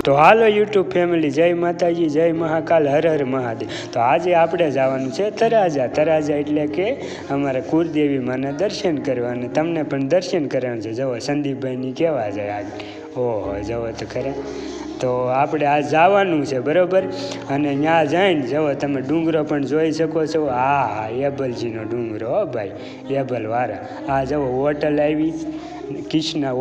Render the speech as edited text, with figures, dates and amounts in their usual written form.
તો હાલો YouTube family, જય માતાજી, જય મહાકાલ, હર હર મહાદેવ। તો આજે આપણે જવાનું છે તરાજા એટલે કે અમારા કુળદેવી માના દર્શન કરવા, અને તમને પણ દર્શન કરવાનું છે। જવો સંદીપભાઈની કેવા જાય આજ, ઓહો જવો તો ખરે। તો આપણે આ જવાનું છે બરાબર, અને ત્યાં જઈને જવો તમે ડુંગરો પણ જોઈ શકો છો। હા એબલજીનો ડુંગરો, હો ભાઈ એબલવાળા। આ જવો હોટલ આવી, કિષ્ના